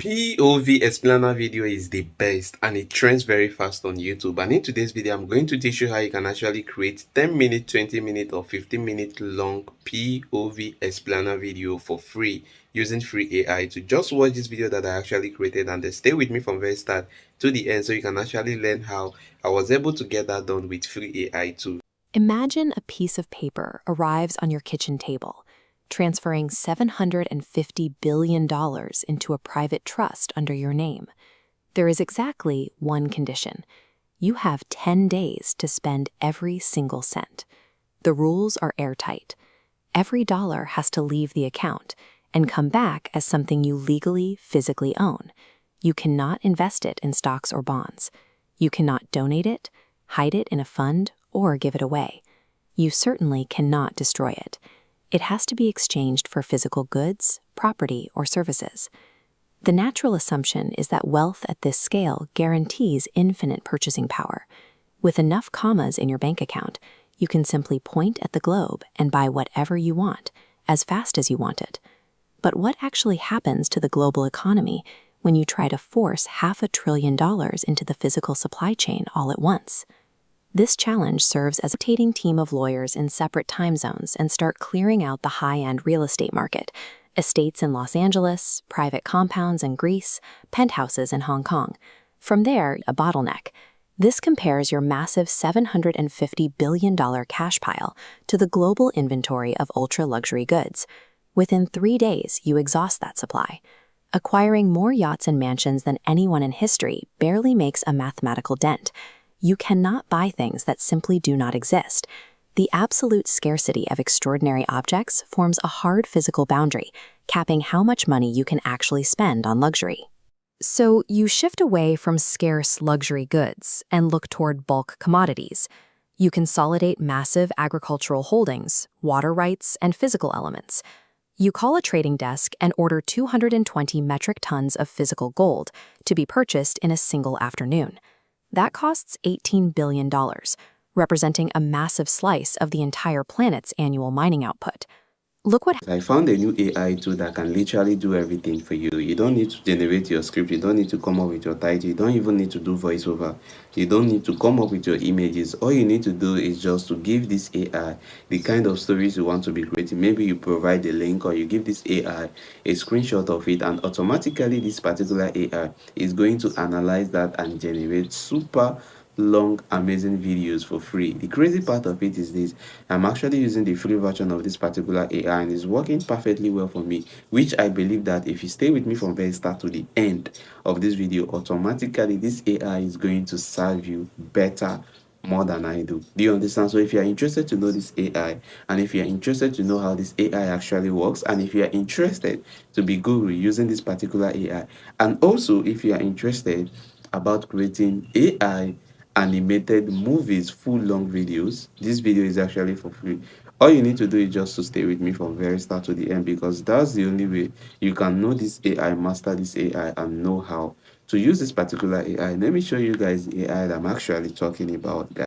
POV explainer video is the best and it trends very fast on YouTube, and in today's video I'm going to teach you how you can actually create 10-minute, 20-minute or 15-minute long POV explainer video for free using free AI. To just watch this video that I actually created and then stay with me from very start to the end so you can actually learn how I was able to get that done with free AI too. Imagine a piece of paper arrives on your kitchen table, transferring $750 billion into a private trust under your name. There is exactly one condition. You have 10 days to spend every single cent. The rules are airtight. Every dollar has to leave the account and come back as something you legally, physically own. You cannot invest it in stocks or bonds. You cannot donate it, hide it in a fund, or give it away. You certainly cannot destroy it. It has to be exchanged for physical goods, property, or services. The natural assumption is that wealth at this scale guarantees infinite purchasing power. With enough commas in your bank account, you can simply point at the globe and buy whatever you want, as fast as you want it. But what actually happens to the global economy when you try to force $500 billion into the physical supply chain all at once? This challenge serves as a rotating team of lawyers in separate time zones and start clearing out the high-end real estate market, estates in Los Angeles, private compounds in Greece, penthouses in Hong Kong. From there, a bottleneck. This compares your massive $750 billion cash pile to the global inventory of ultra-luxury goods. Within 3 days, you exhaust that supply. Acquiring more yachts and mansions than anyone in history barely makes a mathematical dent. You cannot buy things that simply do not exist. The absolute scarcity of extraordinary objects forms a hard physical boundary, capping how much money you can actually spend on luxury. So you shift away from scarce luxury goods and look toward bulk commodities. You consolidate massive agricultural holdings, water rights, and physical elements. You call a trading desk and order 220 metric tons of physical gold to be purchased in a single afternoon. That costs $18 billion, representing a massive slice of the entire planet's annual mining output. Look what I found a new AI tool that can literally do everything for you. You don't need to generate your script, you don't need to come up with your title, you don't even need to do voiceover, you don't need to come up with your images. All you need to do is just to give this AI the kind of stories you want to be creating. Maybe you provide a link or you give this AI a screenshot of it, and automatically this particular AI is going to analyze that and generate super long amazing videos for free. The crazy part of it is this: I'm actually using the free version of this particular AI and it's working perfectly well for me, which I believe that if you stay with me from very start to the end of this video, automatically this AI is going to serve you better, more than I do. Do you understand? So if you are interested to know this AI, and if you are interested to know how this AI actually works, and if you are interested to be good with using this particular AI, and also if you are interested about creating AI animated movies, full long videos, this video is actually for free. All you need to do is just to stay with me from very start to the end, because that's the only way you can know this AI, master this AI, and know how to use this particular AI. Let me show you guys the AI that I'm actually talking about, guys.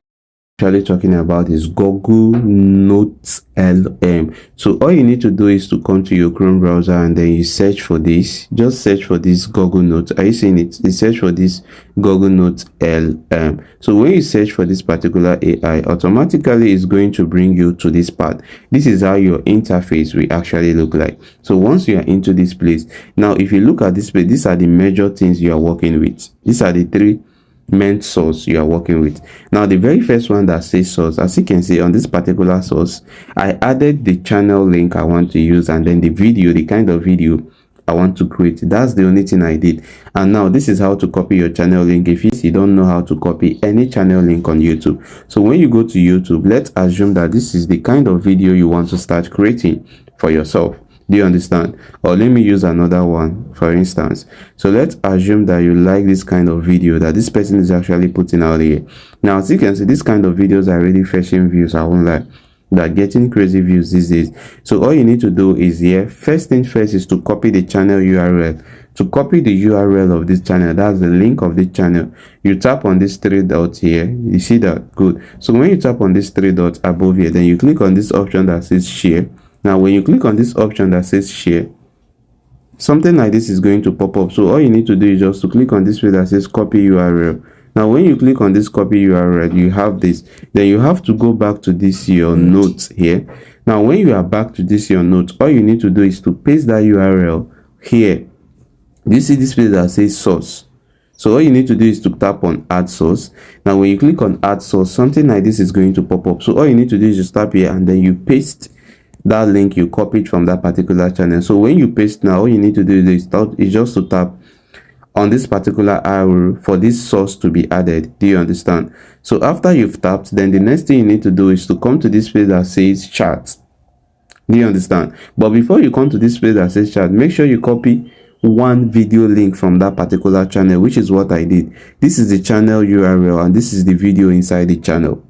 Is Google NotebookLM. So all you need to do is to come to your Chrome browser and then you search for this. Just search for this Google Note. Are you seeing it? You search for this Google NotebookLM. So when you search for this particular AI, automatically it's going to bring you to this part. This is how your interface will actually look like. So once you are into this place, now if you look at this place, these are the major things you are working with. These are the three main source you are working with. Now the very first one that says source, as you can see on this particular source, I added the channel link I want to use and then the video, the kind of video I want to create. That's the only thing I did. And now this is how to copy your channel link if you don't know how to copy any channel link on YouTube. So when you go to YouTube, let's assume that this is the kind of video you want to start creating for yourself. Do you understand? Or let me use another one, for instance. So let's assume that you like this kind of video that this person is actually putting out here. Now, as you can see, this kind of videos are really fetching views. I won't lie. They're getting crazy views these days. So all you need to do is here, first thing first is to copy the channel URL. To copy the URL of this channel, that's the link of this channel, you tap on this three dots here. You see that? Good. So when you tap on this three dots above here, then you click on this option that says share. Now when you click on this option that says share, something like this is going to pop up. So all you need to do is just to click on this place that says copy URL. Now when you click on this copy URL, you have this. Then you have to go back to this your notes here. Now when you are back to this your notes, all you need to do is to paste that URL here. Do you see this place that says source? So all you need to do is to tap on add source. Now when you click on add source, something like this is going to pop up. So all you need to do is just tap here and then you paste that link you copied from that particular channel. So when you paste now, all you need to do is just to tap on this particular arrow for this source to be added. Do you understand? So after you've tapped, then the next thing you need to do is to come to this place that says chat. Do you understand? But before you come to this place that says chat, make sure you copy one video link from that particular channel, which is what I did. This is the channel URL and this is the video inside the channel.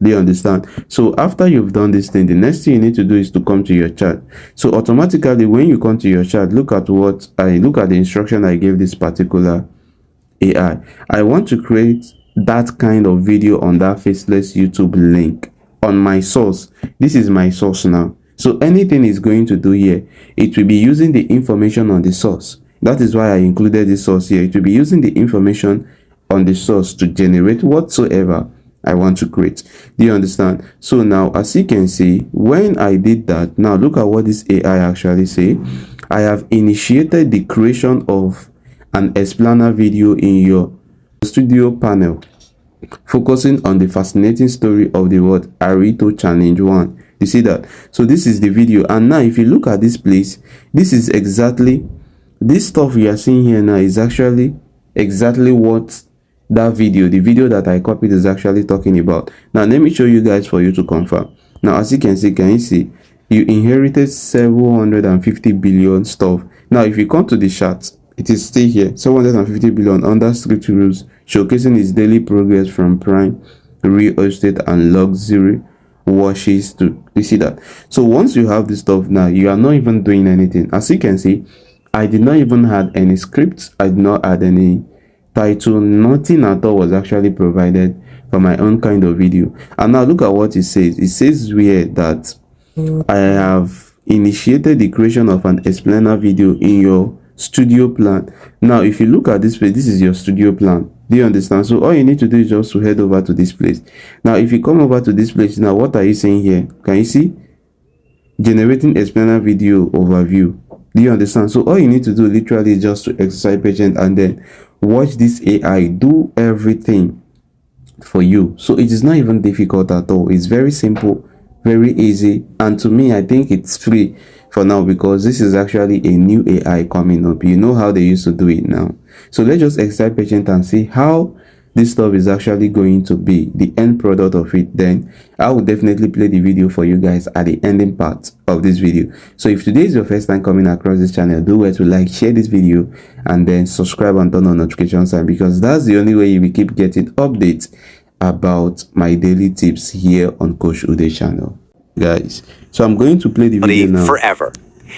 Do you understand? So after you've done this thing, the next thing you need to do is to come to your chat. So automatically when you come to your chat, look at the instruction I gave this particular AI. I want to create that kind of video on that Faceless YouTube link on my source. This is my source now. So anything it's going to do here, it will be using the information on the source. That is why I included the source here. It will be using the information on the source to generate whatsoever I want to create. Do you understand? So now, as you can see, when I did that, now look at what this AI actually say. I have initiated the creation of an explainer video in your studio panel, focusing on the fascinating story of the word Arito Challenge 1. You see that? So this is the video, and now if you look at this place, this is exactly this stuff we are seeing here now is actually exactly what that video, the video that I copied, is actually talking about. Now let me show you guys for you to confirm. Now as you can see you inherited 750 billion stuff. Now if you come to the chart, it is still here, 750 billion under strict rules, showcasing its daily progress from prime, real estate and luxury washes to, you see that? So once you have this stuff, now you are not even doing anything. As you can see, I did not even add any scripts, I did not add any title, nothing at all was actually provided for my own kind of video. And now look at what it says. It says here that I have initiated the creation of an explainer video in your studio plan. Now if you look at this place, this is your studio plan. Do you understand? So all you need to do is just to head over to this place. Now if you come over to this place, now what are you saying here? Can you see? Generating explainer video overview. Do you understand? So all you need to do literally is just to exercise patience and then watch this AI do everything for you. So it is not even difficult at all. It's very simple, very easy, and to me I think it's free for now because this is actually a new AI coming up. You know how they used to do it now. So let's just exercise patience and see how this stuff is actually going to be, the end product of it. Then I will definitely play the video for you guys at the ending part of this video. So if today is your first time coming across this channel, do well to like, share this video, and then subscribe and turn on notification sign, because that's the only way you will keep getting updates about my daily tips here on Coach Udehe channel, guys. So I'm going to play the video now. Forever.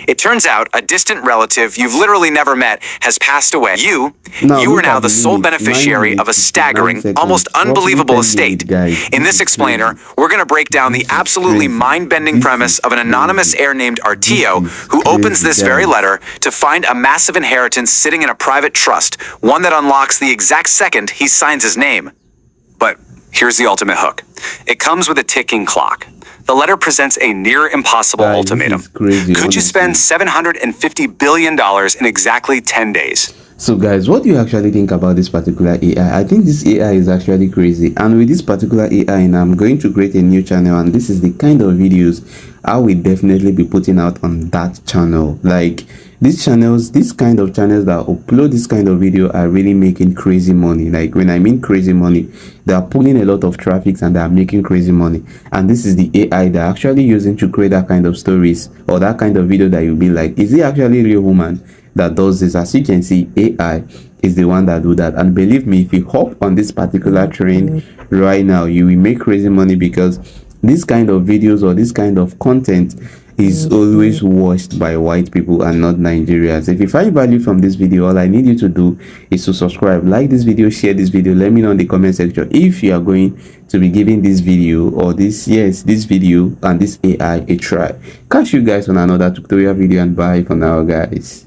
It turns out a distant relative you've literally never met has passed away. You are now the sole beneficiary of a staggering, almost unbelievable estate. In this explainer, we're going to break down the absolutely mind-bending premise of an anonymous heir named Artio, who opens this very letter to find a massive inheritance sitting in a private trust, one that unlocks the exact second he signs his name. But here's the ultimate hook. It comes with a ticking clock. The letter presents a near impossible ultimatum. Could you spend $750 billion in exactly 10 days? So guys, what do you actually think about this particular AI? I think this AI is actually crazy, and with this particular AI now, I'm going to create a new channel, and this is the kind of videos I will definitely be putting out on that channel. Like these channels, this kind of channels that upload this kind of video are really making crazy money. Like when I mean crazy money, they are pulling a lot of traffic and they are making crazy money. And this is the AI they're actually using to create that kind of stories or that kind of video that you'll be like, is it actually real woman that does this? As you can see, AI is the one that do that. And believe me, if you hop on this particular train right now, you will make crazy money, because this kind of videos or this kind of content is always watched by white people and not Nigerians. If you find value from this video, all I need you to do is to subscribe, like this video, share this video. Let me know in the comment section if you are going to be giving this video or this video and this AI a try. Catch you guys on another tutorial video, and bye for now, guys.